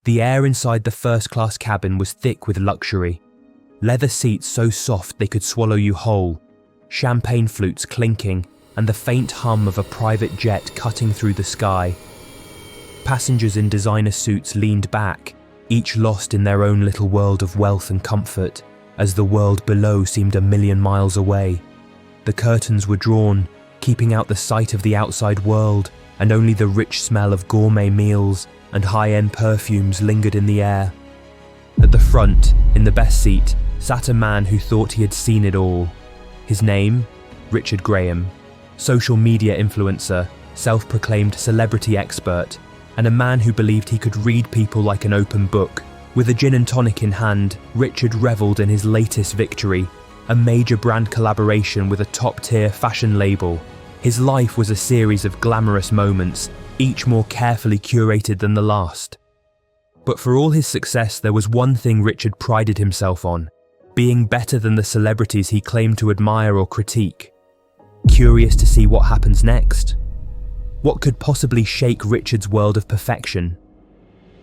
The air inside the first-class cabin was thick with luxury. Leather seats so soft they could swallow you whole, champagne flutes clinking, and the faint hum of a private jet cutting through the sky. Passengers in designer suits leaned back, each lost in their own little world of wealth and comfort, as the world below seemed a million miles away. The curtains were drawn, keeping out the sight of the outside world, and only the rich smell of gourmet meals and high-end perfumes lingered in the air. At the front, in the best seat, sat a man who thought he had seen it all. His name? Richard Graham. Social media influencer, self-proclaimed celebrity expert, and a man who believed he could read people like an open book. With a gin and tonic in hand, Richard revelled in his latest victory, a major brand collaboration with a top-tier fashion label. His life was a series of glamorous moments, each more carefully curated than the last. But for all his success, there was one thing Richard prided himself on: being better than the celebrities he claimed to admire or critique. Curious to see what happens next? What could possibly shake Richard's world of perfection?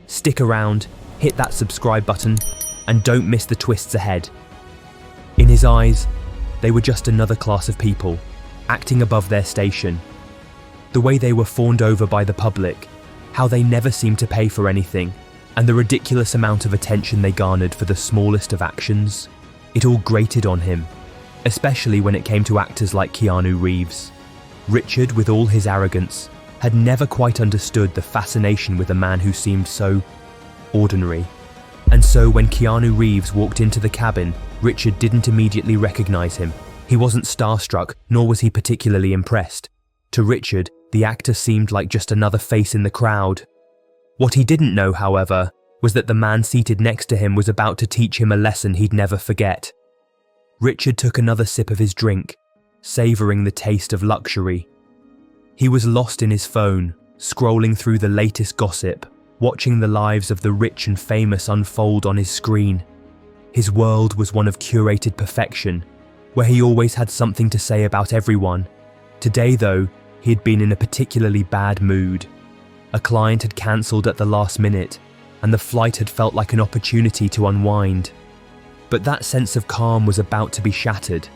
Stick around, hit that subscribe button, and don't miss the twists ahead. In his eyes, they were just another class of people, acting above their station. The way they were fawned over by the public, how they never seemed to pay for anything, and the ridiculous amount of attention they garnered for the smallest of actions. It all grated on him, especially when it came to actors like Keanu Reeves. Richard, with all his arrogance, had never quite understood the fascination with a man who seemed so ordinary. And so when Keanu Reeves walked into the cabin, Richard didn't immediately recognize him. He wasn't starstruck, nor was he particularly impressed. To Richard, the actor seemed like just another face in the crowd. What he didn't know, however, was that the man seated next to him was about to teach him a lesson he'd never forget. Richard took another sip of his drink, savouring the taste of luxury. He was lost in his phone, scrolling through the latest gossip, watching the lives of the rich and famous unfold on his screen. His world was one of curated perfection, where he always had something to say about everyone. Today, though, he had been in a particularly bad mood. A client had cancelled at the last minute, and the flight had felt like an opportunity to unwind. But that sense of calm was about to be shattered.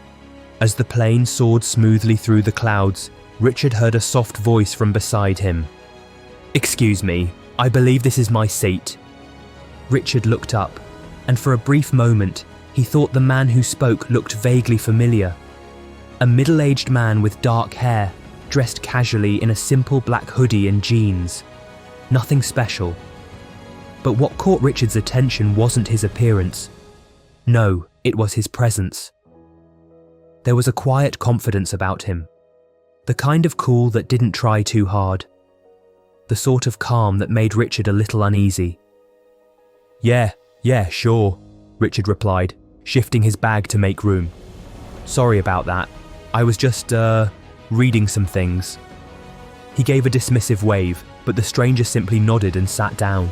As the plane soared smoothly through the clouds, Richard heard a soft voice from beside him. "Excuse me, I believe this is my seat." Richard looked up, and for a brief moment, he thought the man who spoke looked vaguely familiar. A middle-aged man with dark hair, dressed casually in a simple black hoodie and jeans. Nothing special. But what caught Richard's attention wasn't his appearance. No, it was his presence. There was a quiet confidence about him. The kind of cool that didn't try too hard. The sort of calm that made Richard a little uneasy. Yeah, sure," Richard replied, shifting his bag to make room. "Sorry about that. I was just, reading some things." He gave a dismissive wave, but the stranger simply nodded and sat down.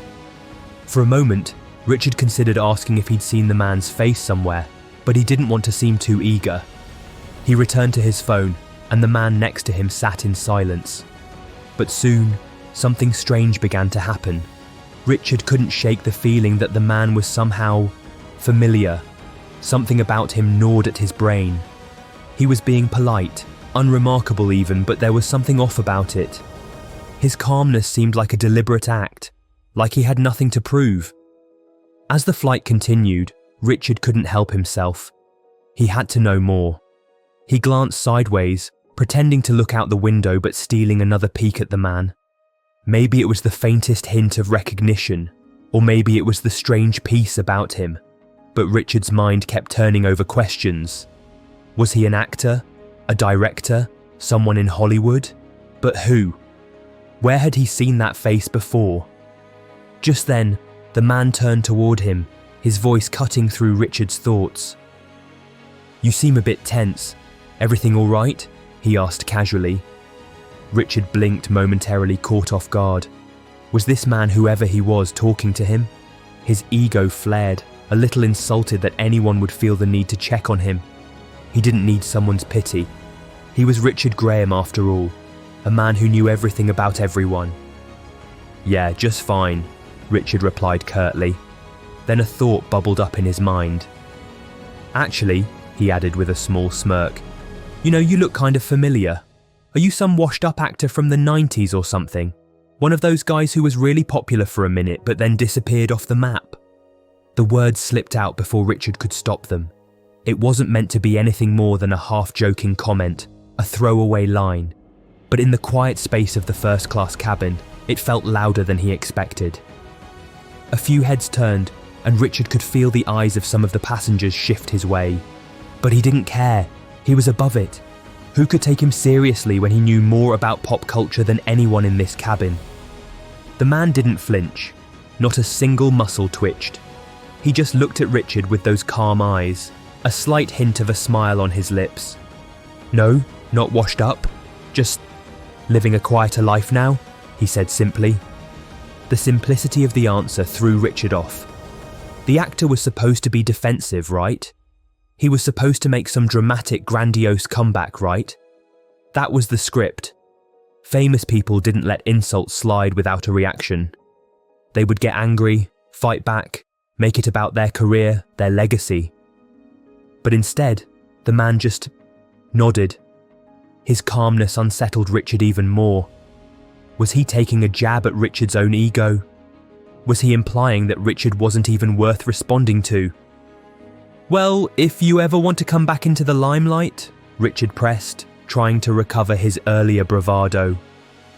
For a moment, Richard considered asking if he'd seen the man's face somewhere, but he didn't want to seem too eager. He returned to his phone, and the man next to him sat in silence. But soon, something strange began to happen. Richard couldn't shake the feeling that the man was somehow familiar. Something about him gnawed at his brain. He was being polite, unremarkable even, but there was something off about it. His calmness seemed like a deliberate act, like he had nothing to prove. As the flight continued, Richard couldn't help himself. He had to know more. He glanced sideways, pretending to look out the window but stealing another peek at the man. Maybe it was the faintest hint of recognition, or maybe it was the strange peace about him. But Richard's mind kept turning over questions. Was he an actor? A director? Someone in Hollywood? But who? Where had he seen that face before? Just then, the man turned toward him, his voice cutting through Richard's thoughts. "You seem a bit tense. Everything all right?" he asked casually. Richard blinked, momentarily caught off guard. Was this man, whoever he was, talking to him? His ego flared, a little insulted that anyone would feel the need to check on him. He didn't need someone's pity. He was Richard Graham after all, a man who knew everything about everyone. "Yeah, just fine. Richard replied curtly. Then a thought bubbled up in his mind. Actually, he added with a small smirk, you know, you look kind of familiar. Are you some washed-up actor from the 90s or something? One of those guys who was really popular for a minute but then disappeared off the map? The words slipped out before Richard could stop them. It wasn't meant to be anything more than a half-joking comment, a throwaway line. But in the quiet space of the first-class cabin, it felt louder than he expected. A few heads turned, and Richard could feel the eyes of some of the passengers shift his way. But he didn't care. He was above it. Who could take him seriously when he knew more about pop culture than anyone in this cabin? The man didn't flinch. Not a single muscle twitched. He just looked at Richard with those calm eyes, a slight hint of a smile on his lips. No, not washed up. Just living a quieter life now, he said simply. The simplicity of the answer threw Richard off. The actor was supposed to be defensive, right? He was supposed to make some dramatic, grandiose comeback, right? That was the script. Famous people didn't let insults slide without a reaction. They would get angry, fight back, make it about their career, their legacy. But instead, the man just nodded. His calmness unsettled Richard even more. Was he taking a jab at Richard's own ego? Was he implying that Richard wasn't even worth responding to? Well, if you ever want to come back into the limelight, Richard pressed, trying to recover his earlier bravado,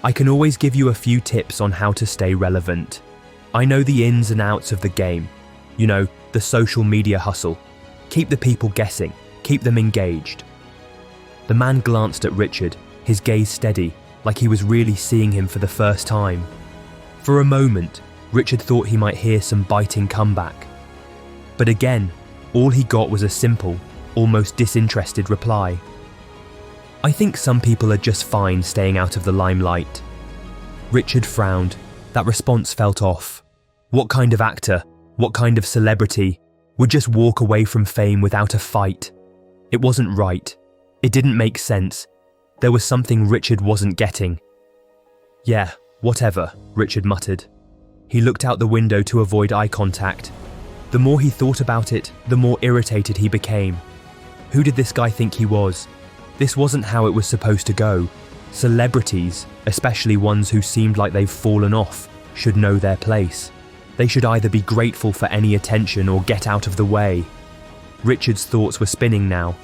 I can always give you a few tips on how to stay relevant. I know the ins and outs of the game. You know, the social media hustle. Keep the people guessing. Keep them engaged. The man glanced at Richard, his gaze steady, like he was really seeing him for the first time. For a moment, Richard thought he might hear some biting comeback. But again, all he got was a simple, almost disinterested reply. I think some people are just fine staying out of the limelight. Richard frowned. That response felt off. What kind of actor, what kind of celebrity, would just walk away from fame without a fight? It wasn't right. It didn't make sense. There was something Richard wasn't getting. Yeah, whatever, Richard muttered. He looked out the window to avoid eye contact. The more he thought about it, the more irritated he became. Who did this guy think he was? This wasn't how it was supposed to go. Celebrities, especially ones who seemed like they've fallen off, should know their place. They should either be grateful for any attention or get out of the way. Richard's thoughts were spinning now.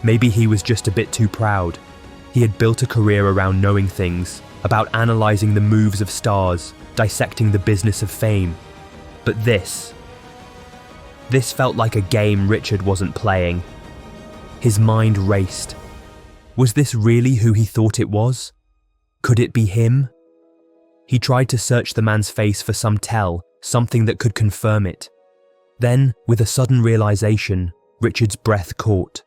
Maybe he was just a bit too proud. He had built a career around knowing things, about analysing the moves of stars, dissecting the business of fame. But this felt like a game Richard wasn't playing. His mind raced. Was this really who he thought it was? Could it be him? He tried to search the man's face for some tell, something that could confirm it. Then, with a sudden realisation, Richard's breath caught.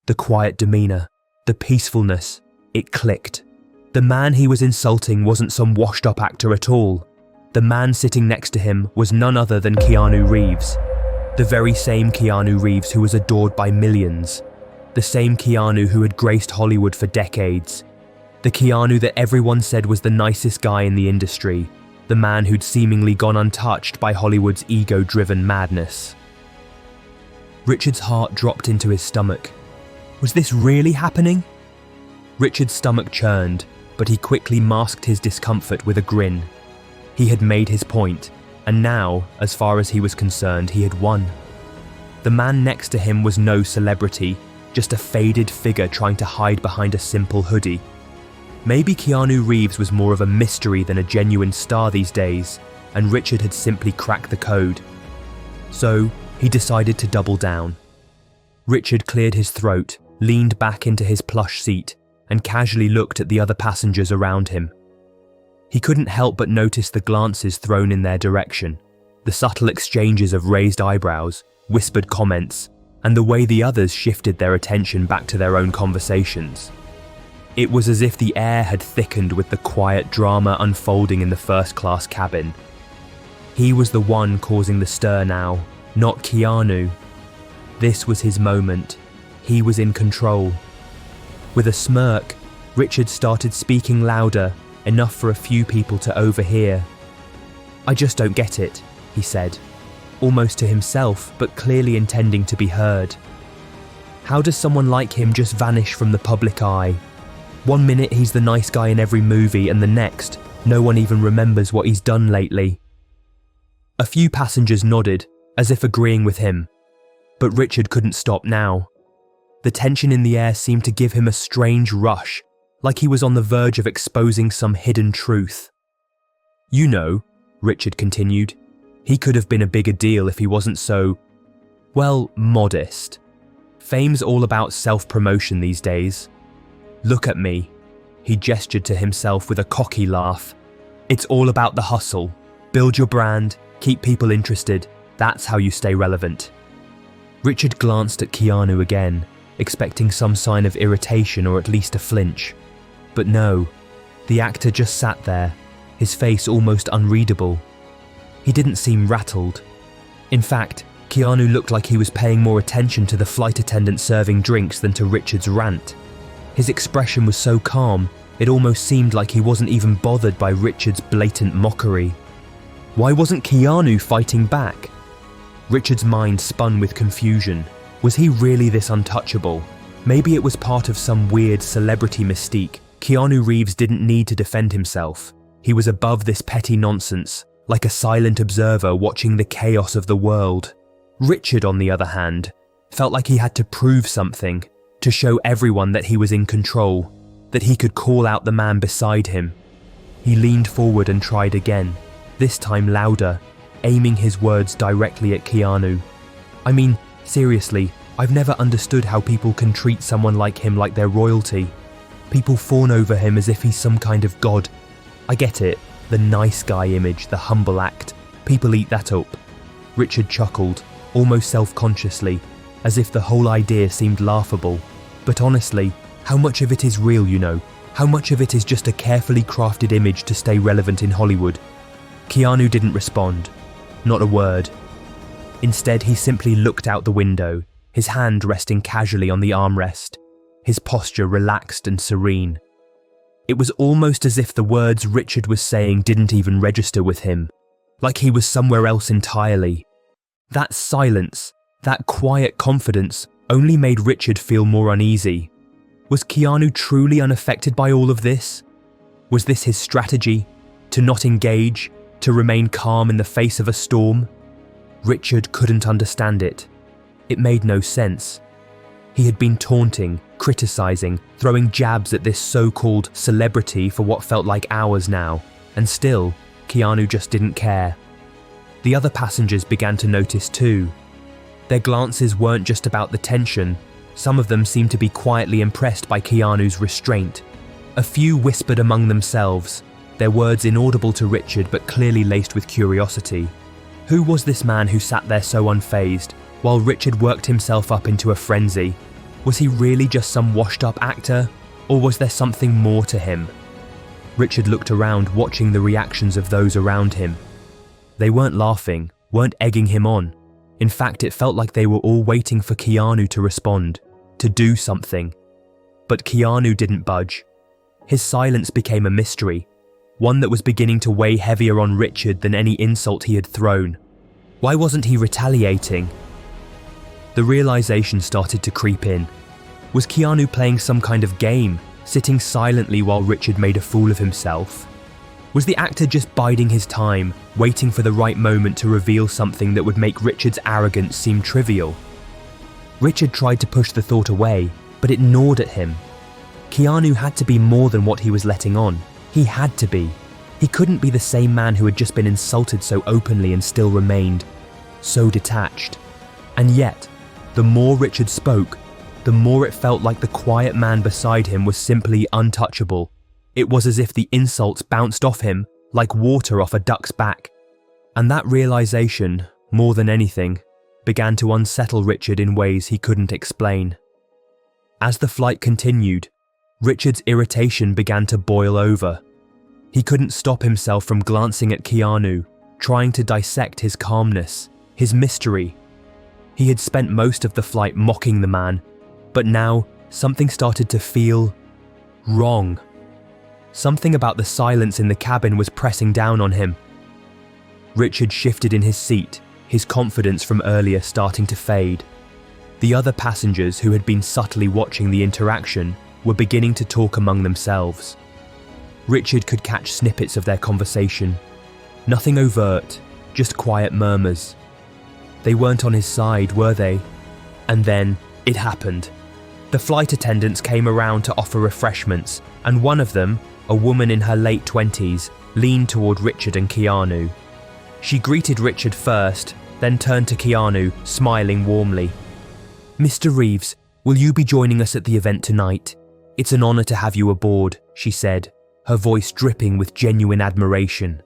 The quiet demeanour, the peacefulness, it clicked. The man he was insulting wasn't some washed-up actor at all. The man sitting next to him was none other than Keanu Reeves. The very same Keanu Reeves who was adored by millions. The same Keanu who had graced Hollywood for decades. The Keanu that everyone said was the nicest guy in the industry. The man who'd seemingly gone untouched by Hollywood's ego-driven madness. Richard's heart dropped into his stomach. Was this really happening? Richard's stomach churned, but he quickly masked his discomfort with a grin. He had made his point, and now, as far as he was concerned, he had won. The man next to him was no celebrity, just a faded figure trying to hide behind a simple hoodie. Maybe Keanu Reeves was more of a mystery than a genuine star these days, and Richard had simply cracked the code. So, he decided to double down. Richard cleared his throat, leaned back into his plush seat, and casually looked at the other passengers around him. He couldn't help but notice the glances thrown in their direction, the subtle exchanges of raised eyebrows, whispered comments, and the way the others shifted their attention back to their own conversations. It was as if the air had thickened with the quiet drama unfolding in the first-class cabin. He was the one causing the stir now, not Keanu. This was his moment. He was in control. With a smirk, Richard started speaking louder, enough for a few people to overhear. "I just don't get it," he said, almost to himself but clearly intending to be heard. How does someone like him just vanish from the public eye? One minute he's the nice guy in every movie and the next, no one even remembers what he's done lately. A few passengers nodded, as if agreeing with him. But Richard couldn't stop now. The tension in the air seemed to give him a strange rush, like he was on the verge of exposing some hidden truth. "You know," Richard continued, "he could have been a bigger deal if he wasn't so, well, modest. Fame's all about self-promotion these days. Look at me." He gestured to himself with a cocky laugh. "It's all about the hustle. Build your brand, keep people interested. That's how you stay relevant." Richard glanced at Keanu again, expecting some sign of irritation or at least a flinch. But no, the actor just sat there, his face almost unreadable. He didn't seem rattled. In fact, Keanu looked like he was paying more attention to the flight attendant serving drinks than to Richard's rant. His expression was so calm, it almost seemed like he wasn't even bothered by Richard's blatant mockery. Why wasn't Keanu fighting back? Richard's mind spun with confusion. Was he really this untouchable? Maybe it was part of some weird celebrity mystique. Keanu Reeves didn't need to defend himself. He was above this petty nonsense, like a silent observer watching the chaos of the world. Richard, on the other hand, felt like he had to prove something, to show everyone that he was in control, that he could call out the man beside him. He leaned forward and tried again, this time louder, aiming his words directly at Keanu. "I mean, seriously, I've never understood how people can treat someone like him like they're royalty. People fawn over him as if he's some kind of god. I get it, the nice guy image, the humble act. People eat that up." Richard chuckled, almost self-consciously, as if the whole idea seemed laughable. But honestly, how much of it is real, you know? How much of it is just a carefully crafted image to stay relevant in Hollywood? Keanu didn't respond. Not a word. Instead, he simply looked out the window, his hand resting casually on the armrest, his posture relaxed and serene. It was almost as if the words Richard was saying didn't even register with him, like he was somewhere else entirely. That silence, that quiet confidence, only made Richard feel more uneasy. Was Keanu truly unaffected by all of this? Was this his strategy? To not engage? To remain calm in the face of a storm? Richard couldn't understand it. It made no sense. He had been taunting, criticizing, throwing jabs at this so-called celebrity for what felt like hours now, and still, Keanu just didn't care. The other passengers began to notice too. Their glances weren't just about the tension, some of them seemed to be quietly impressed by Keanu's restraint. A few whispered among themselves, their words inaudible to Richard but clearly laced with curiosity. Who was this man who sat there so unfazed, while Richard worked himself up into a frenzy? Was he really just some washed-up actor, or was there something more to him? Richard looked around, watching the reactions of those around him. They weren't laughing, weren't egging him on. In fact, it felt like they were all waiting for Keanu to respond, to do something. But Keanu didn't budge. His silence became a mystery, one that was beginning to weigh heavier on Richard than any insult he had thrown. Why wasn't he retaliating? The realization started to creep in. Was Keanu playing some kind of game, sitting silently while Richard made a fool of himself? Was the actor just biding his time, waiting for the right moment to reveal something that would make Richard's arrogance seem trivial? Richard tried to push the thought away, but it gnawed at him. Keanu had to be more than what he was letting on. He had to be. He couldn't be the same man who had just been insulted so openly and still remained so detached. And yet, the more Richard spoke, the more it felt like the quiet man beside him was simply untouchable. It was as if the insults bounced off him like water off a duck's back. And that realization, more than anything, began to unsettle Richard in ways he couldn't explain. As the flight continued, Richard's irritation began to boil over. He couldn't stop himself from glancing at Keanu, trying to dissect his calmness, his mystery. He had spent most of the flight mocking the man, but now something started to feel wrong. Something about the silence in the cabin was pressing down on him. Richard shifted in his seat, his confidence from earlier starting to fade. The other passengers who had been subtly watching the interaction were beginning to talk among themselves. Richard could catch snippets of their conversation. Nothing overt, just quiet murmurs. They weren't on his side, were they? And then, it happened. The flight attendants came around to offer refreshments, and one of them, a woman in her late 20s, leaned toward Richard and Keanu. She greeted Richard first, then turned to Keanu, smiling warmly. "Mr. Reeves, will you be joining us at the event tonight? It's an honor to have you aboard," she said, her voice dripping with genuine admiration.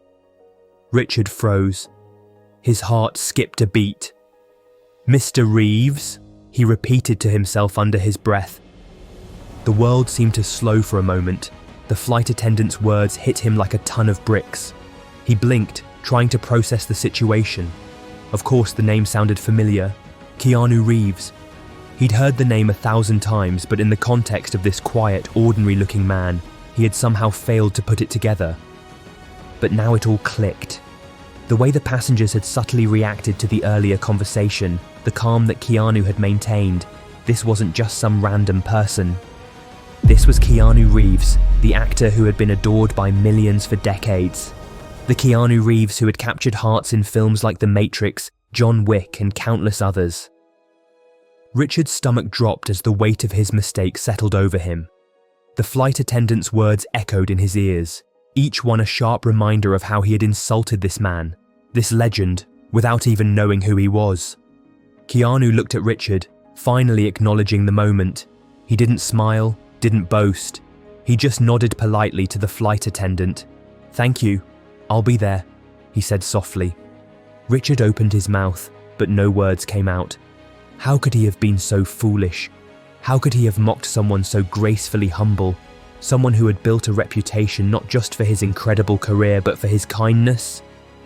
Richard froze. His heart skipped a beat. "Mr. Reeves?" he repeated to himself under his breath. The world seemed to slow for a moment. The flight attendant's words hit him like a ton of bricks. He blinked, trying to process the situation. Of course, the name sounded familiar. Keanu Reeves. He'd heard the name 1,000 times, but in the context of this quiet, ordinary-looking man, he had somehow failed to put it together. But now it all clicked. The way the passengers had subtly reacted to the earlier conversation, the calm that Keanu had maintained, this wasn't just some random person. This was Keanu Reeves, the actor who had been adored by millions for decades. The Keanu Reeves who had captured hearts in films like The Matrix, John Wick, and countless others. Richard's stomach dropped as the weight of his mistake settled over him. The flight attendant's words echoed in his ears, each one a sharp reminder of how he had insulted this man, this legend, without even knowing who he was. Keanu looked at Richard, finally acknowledging the moment. He didn't smile, didn't boast. He just nodded politely to the flight attendant. "Thank you. I'll be there," he said softly. Richard opened his mouth, but no words came out. How could he have been so foolish? How could he have mocked someone so gracefully humble? Someone who had built a reputation not just for his incredible career, but for his kindness?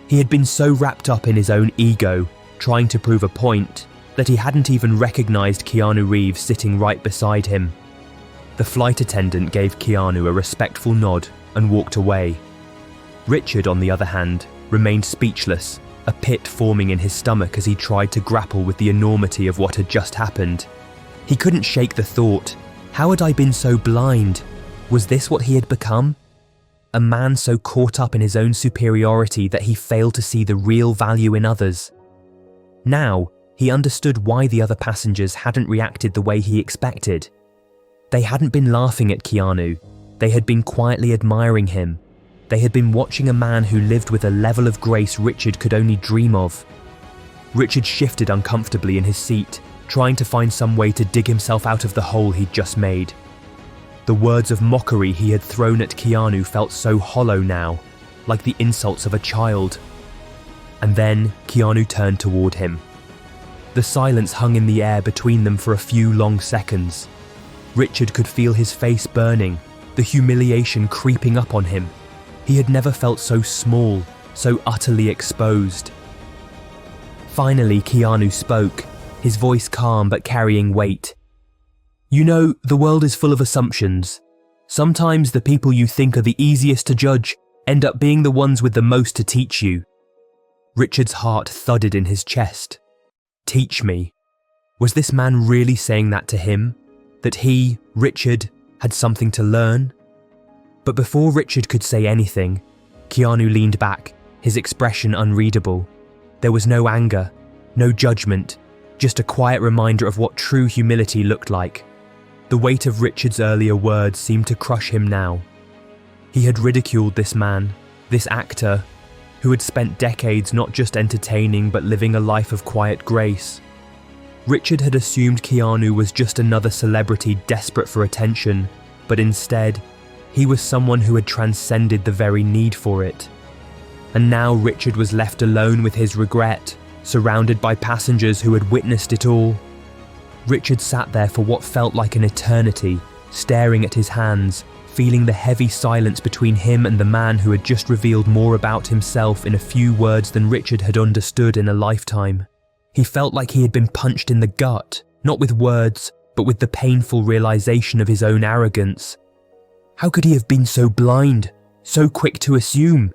He had been so wrapped up in his own ego, trying to prove a point, that he hadn't even recognized Keanu Reeves sitting right beside him. The flight attendant gave Keanu a respectful nod and walked away. Richard, on the other hand, remained speechless, a pit forming in his stomach as he tried to grapple with the enormity of what had just happened. He couldn't shake the thought, how had I been so blind? Was this what he had become? A man so caught up in his own superiority that he failed to see the real value in others. Now, he understood why the other passengers hadn't reacted the way he expected. They hadn't been laughing at Keanu, they had been quietly admiring him. They had been watching a man who lived with a level of grace Richard could only dream of. Richard shifted uncomfortably in his seat, trying to find some way to dig himself out of the hole he'd just made. The words of mockery he had thrown at Keanu felt so hollow now, like the insults of a child. And then Keanu turned toward him. The silence hung in the air between them for a few long seconds. Richard could feel his face burning, the humiliation creeping up on him. He had never felt so small, so utterly exposed. Finally, Keanu spoke, his voice calm but carrying weight. "You know, the world is full of assumptions. Sometimes the people you think are the easiest to judge end up being the ones with the most to teach you." Richard's heart thudded in his chest. Teach me. Was this man really saying that to him? That he, Richard, had something to learn? But before Richard could say anything, Keanu leaned back, his expression unreadable. There was no anger, no judgment, just a quiet reminder of what true humility looked like. The weight of Richard's earlier words seemed to crush him now. He had ridiculed this man, this actor, who had spent decades not just entertaining but living a life of quiet grace. Richard had assumed Keanu was just another celebrity desperate for attention, but instead, he was someone who had transcended the very need for it. And now Richard was left alone with his regret, surrounded by passengers who had witnessed it all. Richard sat there for what felt like an eternity, staring at his hands, feeling the heavy silence between him and the man who had just revealed more about himself in a few words than Richard had understood in a lifetime. He felt like he had been punched in the gut, not with words, but with the painful realization of his own arrogance. How could he have been so blind, so quick to assume?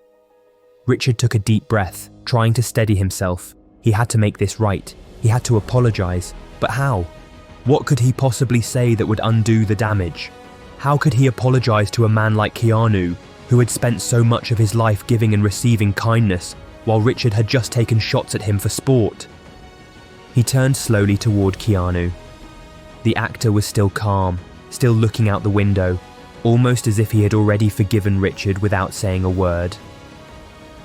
Richard took a deep breath, trying to steady himself. He had to make this right. He had to apologize. But how? What could he possibly say that would undo the damage? How could he apologize to a man like Keanu, who had spent so much of his life giving and receiving kindness, while Richard had just taken shots at him for sport? He turned slowly toward Keanu. The actor was still calm, still looking out the window, almost as if he had already forgiven Richard without saying a word.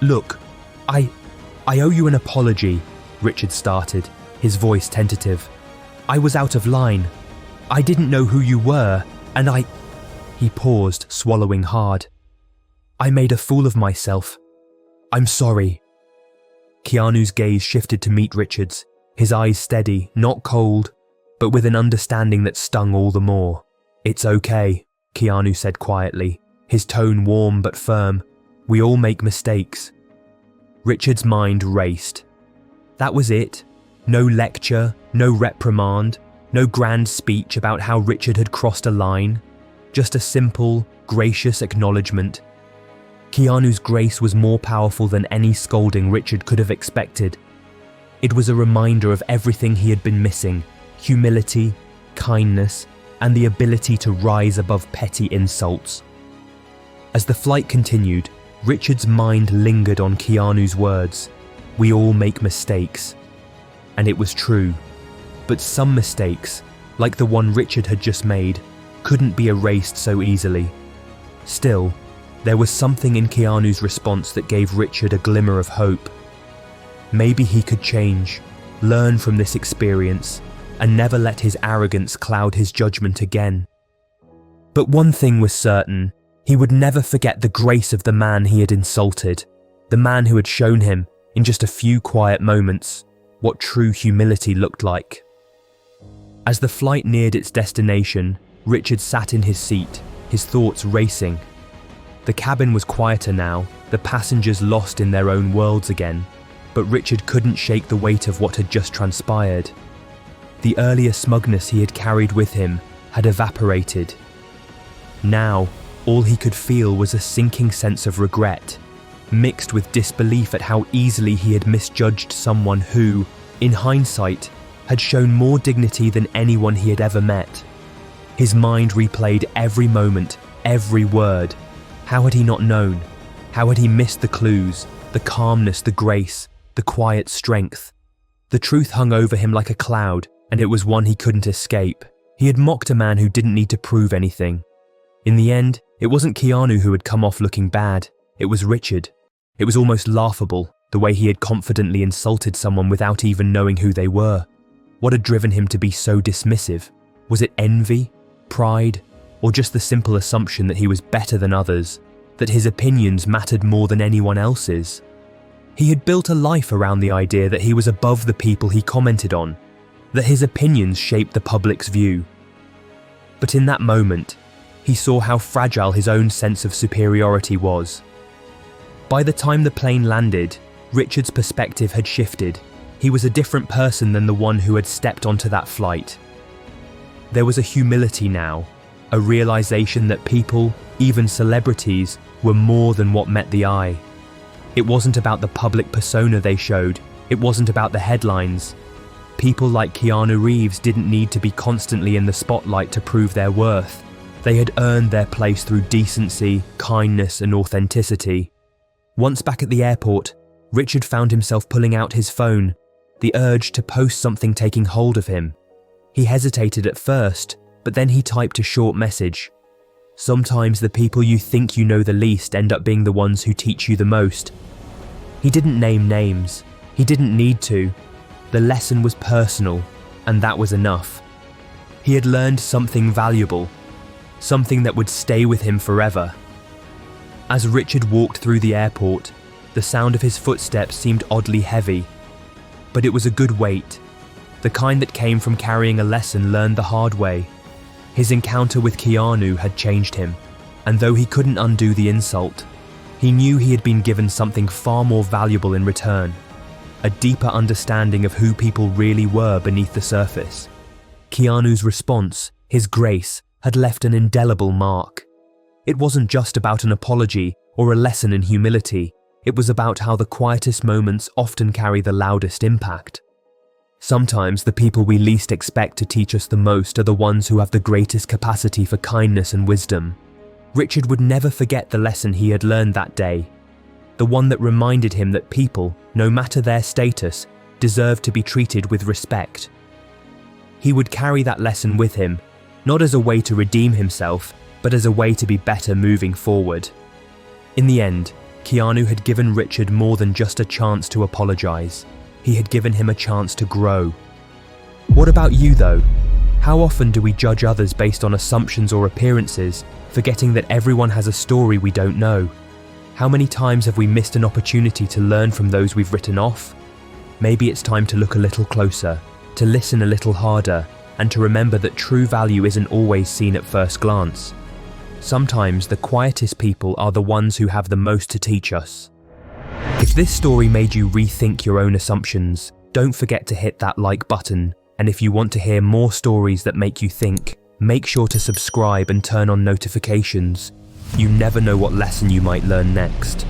"Look, I owe you an apology," Richard started, his voice tentative. "I was out of line. I didn't know who you were, and He paused, swallowing hard. "I made a fool of myself. I'm sorry." Keanu's gaze shifted to meet Richard's, his eyes steady, not cold, but with an understanding that stung all the more. "It's okay," Keanu said quietly, his tone warm but firm. "We all make mistakes." Richard's mind raced. That was it. No lecture, no reprimand, no grand speech about how Richard had crossed a line. Just a simple, gracious acknowledgement. Keanu's grace was more powerful than any scolding Richard could have expected. It was a reminder of everything he had been missing: humility, kindness, and the ability to rise above petty insults. As the flight continued, Richard's mind lingered on Keanu's words. We all make mistakes. And it was true. But some mistakes, like the one Richard had just made, couldn't be erased so easily. Still, there was something in Keanu's response that gave Richard a glimmer of hope. Maybe he could change, learn from this experience, and never let his arrogance cloud his judgment again. But one thing was certain: he would never forget the grace of the man he had insulted, the man who had shown him, in just a few quiet moments, what true humility looked like. As the flight neared its destination, Richard sat in his seat, his thoughts racing. The cabin was quieter now, the passengers lost in their own worlds again, but Richard couldn't shake the weight of what had just transpired. The earlier smugness he had carried with him had evaporated. Now, all he could feel was a sinking sense of regret, mixed with disbelief at how easily he had misjudged someone who, in hindsight, had shown more dignity than anyone he had ever met. His mind replayed every moment, every word. How had he not known? How had he missed the clues, the calmness, the grace, the quiet strength? The truth hung over him like a cloud, and it was one he couldn't escape. He had mocked a man who didn't need to prove anything. In the end, it wasn't Keanu who had come off looking bad. It was Richard. It was almost laughable, the way he had confidently insulted someone without even knowing who they were. What had driven him to be so dismissive? Was it envy, pride, or just the simple assumption that he was better than others, that his opinions mattered more than anyone else's? He had built a life around the idea that he was above the people he commented on, that his opinions shaped the public's view. But in that moment, he saw how fragile his own sense of superiority was. By the time the plane landed, Richard's perspective had shifted. He was a different person than the one who had stepped onto that flight. There was a humility now, a realization that people, even celebrities, were more than what met the eye. It wasn't about the public persona they showed, it wasn't about the headlines. People like Keanu Reeves didn't need to be constantly in the spotlight to prove their worth. They had earned their place through decency, kindness, and authenticity. Once back at the airport, Richard found himself pulling out his phone, the urge to post something taking hold of him. He hesitated at first, but then he typed a short message. Sometimes the people you think you know the least end up being the ones who teach you the most. He didn't name names. He didn't need to. The lesson was personal, and that was enough. He had learned something valuable, something that would stay with him forever. As Richard walked through the airport, the sound of his footsteps seemed oddly heavy. But it was a good weight, the kind that came from carrying a lesson learned the hard way. His encounter with Keanu had changed him, and though he couldn't undo the insult, he knew he had been given something far more valuable in return, a deeper understanding of who people really were beneath the surface. Keanu's response, his grace, had left an indelible mark. It wasn't just about an apology or a lesson in humility. It was about how the quietest moments often carry the loudest impact. Sometimes the people we least expect to teach us the most are the ones who have the greatest capacity for kindness and wisdom. Richard would never forget the lesson he had learned that day, the one that reminded him that people, no matter their status, deserve to be treated with respect. He would carry that lesson with him, not as a way to redeem himself, but as a way to be better moving forward. In the end, Keanu had given Richard more than just a chance to apologize. He had given him a chance to grow. What about you though? How often do we judge others based on assumptions or appearances, forgetting that everyone has a story we don't know? How many times have we missed an opportunity to learn from those we've written off? Maybe it's time to look a little closer, to listen a little harder, and to remember that true value isn't always seen at first glance. Sometimes the quietest people are the ones who have the most to teach us. If this story made you rethink your own assumptions, don't forget to hit that like button, and if you want to hear more stories that make you think, make sure to subscribe and turn on notifications. You never know what lesson you might learn next.